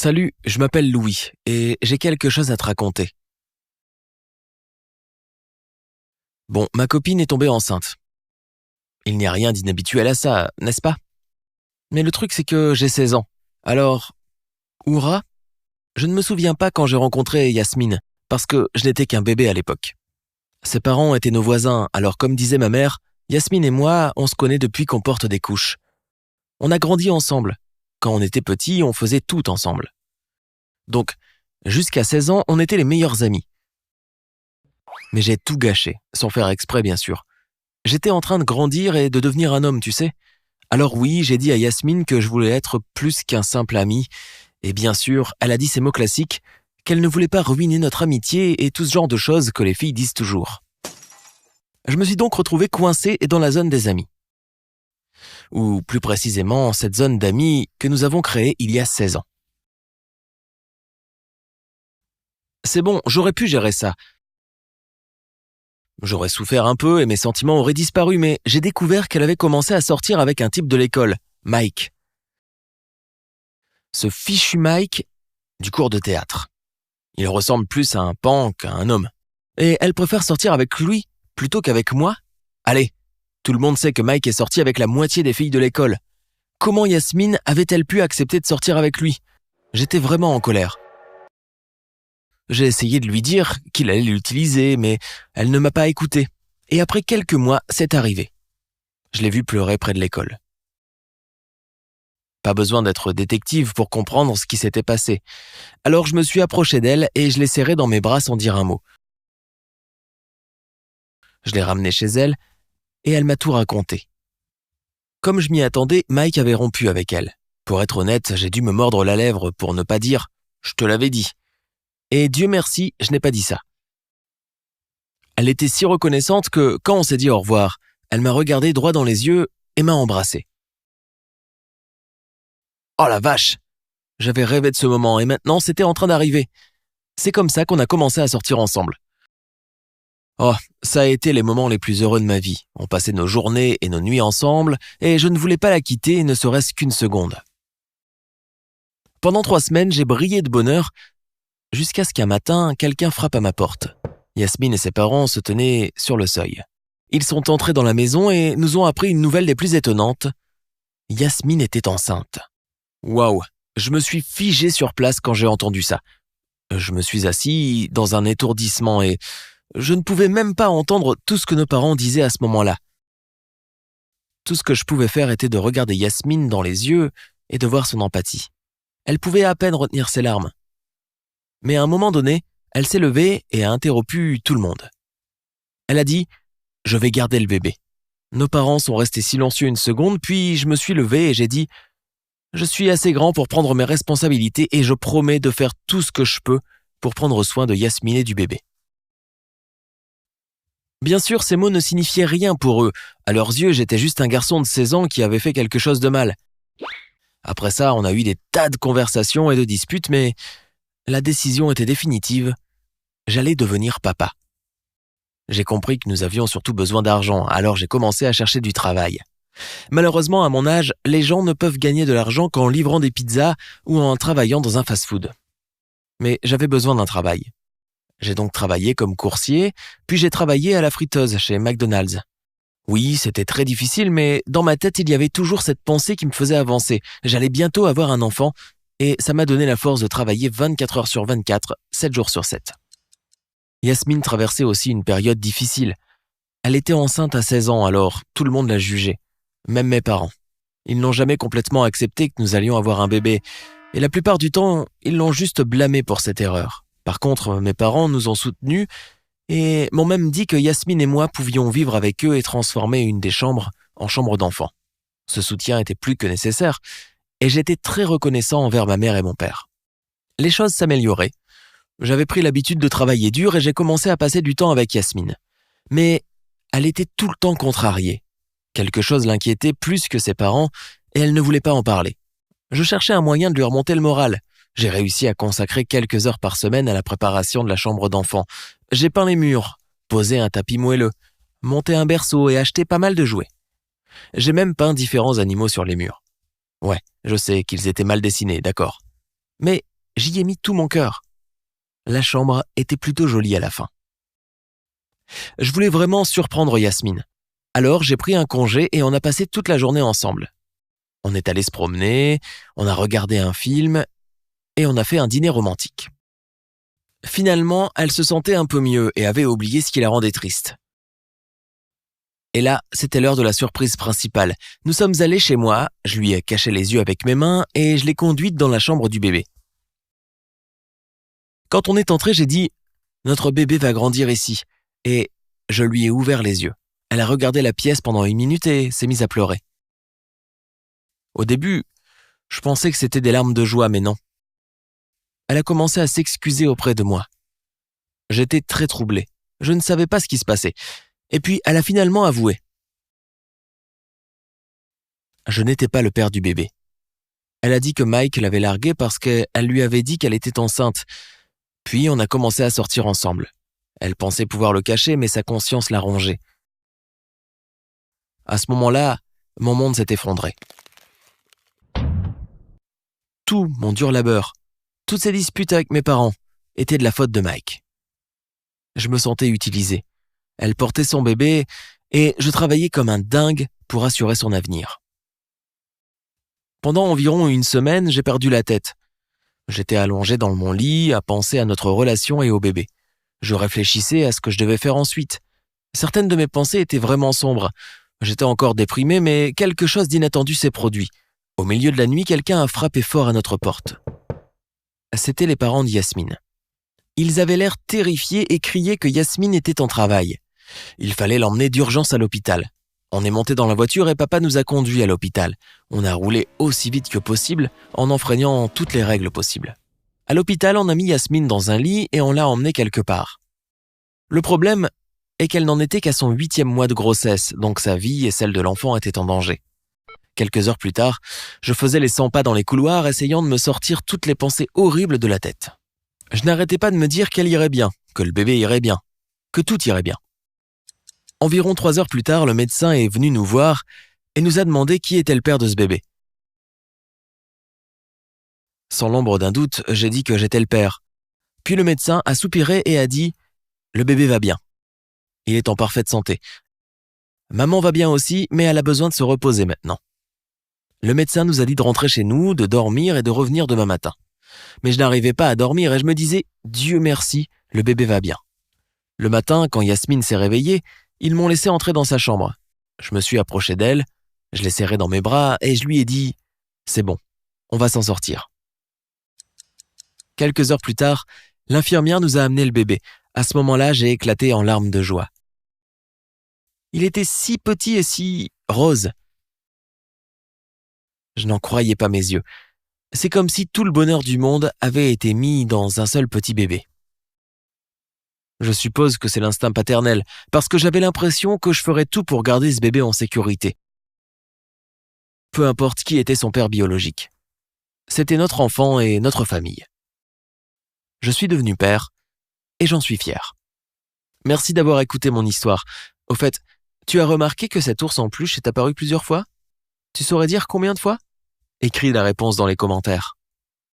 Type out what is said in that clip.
Salut, je m'appelle Louis et j'ai quelque chose à te raconter. Bon, ma copine est tombée enceinte. Il n'y a rien d'inhabituel à ça, n'est-ce pas? Mais le truc c'est que j'ai 16 ans. Alors, Oura, je ne me souviens pas quand j'ai rencontré Yasmine, parce que je n'étais qu'un bébé à l'époque. Ses parents étaient nos voisins, alors comme disait ma mère, Yasmine et moi, on se connaît depuis qu'on porte des couches. On a grandi ensemble. Quand on était petits, on faisait tout ensemble. Donc, jusqu'à 16 ans, on était les meilleurs amis. Mais j'ai tout gâché, sans faire exprès bien sûr. J'étais en train de grandir et de devenir un homme, tu sais. Alors oui, j'ai dit à Yasmine que je voulais être plus qu'un simple ami. Et bien sûr, elle a dit ces mots classiques, qu'elle ne voulait pas ruiner notre amitié et tout ce genre de choses que les filles disent toujours. Je me suis donc retrouvé coincé dans la zone des amis. Ou plus précisément, cette zone d'amis que nous avons créée il y a 16 ans. C'est bon, j'aurais pu gérer ça. J'aurais souffert un peu et mes sentiments auraient disparu, mais j'ai découvert qu'elle avait commencé à sortir avec un type de l'école, Mike. Ce fichu Mike du cours de théâtre. Il ressemble plus à un pan qu'à un homme. Et elle préfère sortir avec lui plutôt qu'avec moi? Allez, tout le monde sait que Mike est sorti avec la moitié des filles de l'école. Comment Yasmine avait-elle pu accepter de sortir avec lui? J'étais vraiment en colère. J'ai essayé de lui dire qu'il allait l'utiliser, mais elle ne m'a pas écouté. Et après quelques mois, c'est arrivé. Je l'ai vu pleurer près de l'école. Pas besoin d'être détective pour comprendre ce qui s'était passé. Alors je me suis approché d'elle et je l'ai serrée dans mes bras sans dire un mot. Je l'ai ramenée chez elle et elle m'a tout raconté. Comme je m'y attendais, Mike avait rompu avec elle. Pour être honnête, j'ai dû me mordre la lèvre pour ne pas dire « je te l'avais dit ». Et Dieu merci, je n'ai pas dit ça. Elle était si reconnaissante que, quand on s'est dit au revoir, elle m'a regardé droit dans les yeux et m'a embrassé. Oh la vache! J'avais rêvé de ce moment et maintenant c'était en train d'arriver. C'est comme ça qu'on a commencé à sortir ensemble. Oh, ça a été les moments les plus heureux de ma vie. On passait nos journées et nos nuits ensemble et je ne voulais pas la quitter ne serait-ce qu'une seconde. Pendant 3 semaines, j'ai brillé de bonheur jusqu'à ce qu'un matin, quelqu'un frappe à ma porte. Yasmine et ses parents se tenaient sur le seuil. Ils sont entrés dans la maison et nous ont appris une nouvelle des plus étonnantes. Yasmine était enceinte. Waouh! Je me suis figé sur place quand j'ai entendu ça. Je me suis assis dans un étourdissement et je ne pouvais même pas entendre tout ce que nos parents disaient à ce moment-là. Tout ce que je pouvais faire était de regarder Yasmine dans les yeux et de voir son empathie. Elle pouvait à peine retenir ses larmes. Mais à un moment donné, elle s'est levée et a interrompu tout le monde. Elle a dit « Je vais garder le bébé ». Nos parents sont restés silencieux une seconde, puis je me suis levé et j'ai dit « Je suis assez grand pour prendre mes responsabilités et je promets de faire tout ce que je peux pour prendre soin de Yasmine et du bébé ». Bien sûr, ces mots ne signifiaient rien pour eux. À leurs yeux, j'étais juste un garçon de 16 ans qui avait fait quelque chose de mal. Après ça, on a eu des tas de conversations et de disputes, mais la décision était définitive. J'allais devenir papa. J'ai compris que nous avions surtout besoin d'argent, alors j'ai commencé à chercher du travail. Malheureusement, à mon âge, les gens ne peuvent gagner de l'argent qu'en livrant des pizzas ou en travaillant dans un fast-food. Mais j'avais besoin d'un travail. J'ai donc travaillé comme coursier, puis j'ai travaillé à la friteuse chez McDonald's. Oui, c'était très difficile, mais dans ma tête, il y avait toujours cette pensée qui me faisait avancer. J'allais bientôt avoir un enfant, et ça m'a donné la force de travailler 24 heures sur 24, 7 jours sur 7. Yasmine traversait aussi une période difficile. Elle était enceinte à 16 ans, alors tout le monde la jugeait, même mes parents. Ils n'ont jamais complètement accepté que nous allions avoir un bébé, et la plupart du temps, ils l'ont juste blâmé pour cette erreur. Par contre, mes parents nous ont soutenus et m'ont même dit que Yasmine et moi pouvions vivre avec eux et transformer une des chambres en chambre d'enfant. Ce soutien était plus que nécessaire, et j'étais très reconnaissant envers ma mère et mon père. Les choses s'amélioraient. J'avais pris l'habitude de travailler dur et j'ai commencé à passer du temps avec Yasmine. Mais elle était tout le temps contrariée. Quelque chose l'inquiétait plus que ses parents et elle ne voulait pas en parler. Je cherchais un moyen de lui remonter le moral. J'ai réussi à consacrer quelques heures par semaine à la préparation de la chambre d'enfant. J'ai peint les murs, posé un tapis moelleux, monté un berceau et acheté pas mal de jouets. J'ai même peint différents animaux sur les murs. Ouais, je sais qu'ils étaient mal dessinés, d'accord. Mais J'y ai mis tout mon cœur. La chambre était plutôt jolie à la fin. Je voulais vraiment surprendre Yasmine. Alors j'ai pris un congé et on a passé toute la journée ensemble. On est allé se promener, on a regardé un film et on a fait un dîner romantique. Finalement, elle se sentait un peu mieux et avait oublié ce qui la rendait triste. Et là, c'était l'heure de la surprise principale. Nous sommes allés chez moi, je lui ai caché les yeux avec mes mains et je l'ai conduite dans la chambre du bébé. Quand on est entré, j'ai dit « Notre bébé va grandir ici » et je lui ai ouvert les yeux. Elle a regardé la pièce pendant 1 minute et s'est mise à pleurer. Au début, je pensais que c'était des larmes de joie, mais non. Elle a commencé à s'excuser auprès de moi. J'étais très troublé. Je ne savais pas ce qui se passait. Et puis, elle a finalement avoué. Je n'étais pas le père du bébé. Elle a dit que Mike l'avait larguée parce qu'elle lui avait dit qu'elle était enceinte. Puis, on a commencé à sortir ensemble. Elle pensait pouvoir le cacher, mais sa conscience l'a rongée. À ce moment-là, mon monde s'est effondré. Tout mon dur labeur, toutes ces disputes avec mes parents, étaient de la faute de Mike. Je me sentais utilisé. Elle portait son bébé et je travaillais comme un dingue pour assurer son avenir. Pendant environ 1 semaine, j'ai perdu la tête. J'étais allongé dans mon lit à penser à notre relation et au bébé. Je réfléchissais à ce que je devais faire ensuite. Certaines de mes pensées étaient vraiment sombres. J'étais encore déprimé, mais quelque chose d'inattendu s'est produit. Au milieu de la nuit, quelqu'un a frappé fort à notre porte. C'étaient les parents de Yasmine. Ils avaient l'air terrifiés et criaient que Yasmine était en travail. Il fallait l'emmener d'urgence à l'hôpital. On est monté dans la voiture et papa nous a conduits à l'hôpital. On a roulé aussi vite que possible en enfreignant toutes les règles possibles. À l'hôpital, on a mis Yasmine dans un lit et on l'a emmenée quelque part. Le problème est qu'elle n'en était qu'à son 8e mois de grossesse, donc sa vie et celle de l'enfant étaient en danger. Quelques heures plus tard, je faisais les 100 pas dans les couloirs, essayant de me sortir toutes les pensées horribles de la tête. Je n'arrêtais pas de me dire qu'elle irait bien, que le bébé irait bien, que tout irait bien. Environ 3 heures plus tard, le médecin est venu nous voir et nous a demandé qui était le père de ce bébé. Sans l'ombre d'un doute, j'ai dit que j'étais le père. Puis le médecin a soupiré et a dit « Le bébé va bien. Il est en parfaite santé. Maman va bien aussi, mais elle a besoin de se reposer maintenant. » Le médecin nous a dit de rentrer chez nous, de dormir et de revenir demain matin. Mais je n'arrivais pas à dormir et je me disais « Dieu merci, le bébé va bien. » Le matin, quand Yasmine s'est réveillée, ils m'ont laissé entrer dans sa chambre. Je me suis approché d'elle, je l'ai serrée dans mes bras et je lui ai dit « C'est bon, on va s'en sortir. » Quelques heures plus tard, l'infirmière nous a amené le bébé. À ce moment-là, j'ai éclaté en larmes de joie. Il était si petit et si rose. Je n'en croyais pas mes yeux. C'est comme si tout le bonheur du monde avait été mis dans un seul petit bébé. Je suppose que c'est l'instinct paternel, parce que j'avais l'impression que je ferais tout pour garder ce bébé en sécurité. Peu importe qui était son père biologique. C'était notre enfant et notre famille. Je suis devenu père, et j'en suis fier. Merci d'avoir écouté mon histoire. Au fait, tu as remarqué que cet ours en peluche est apparu plusieurs fois? Tu saurais dire combien de fois? Écris la réponse dans les commentaires.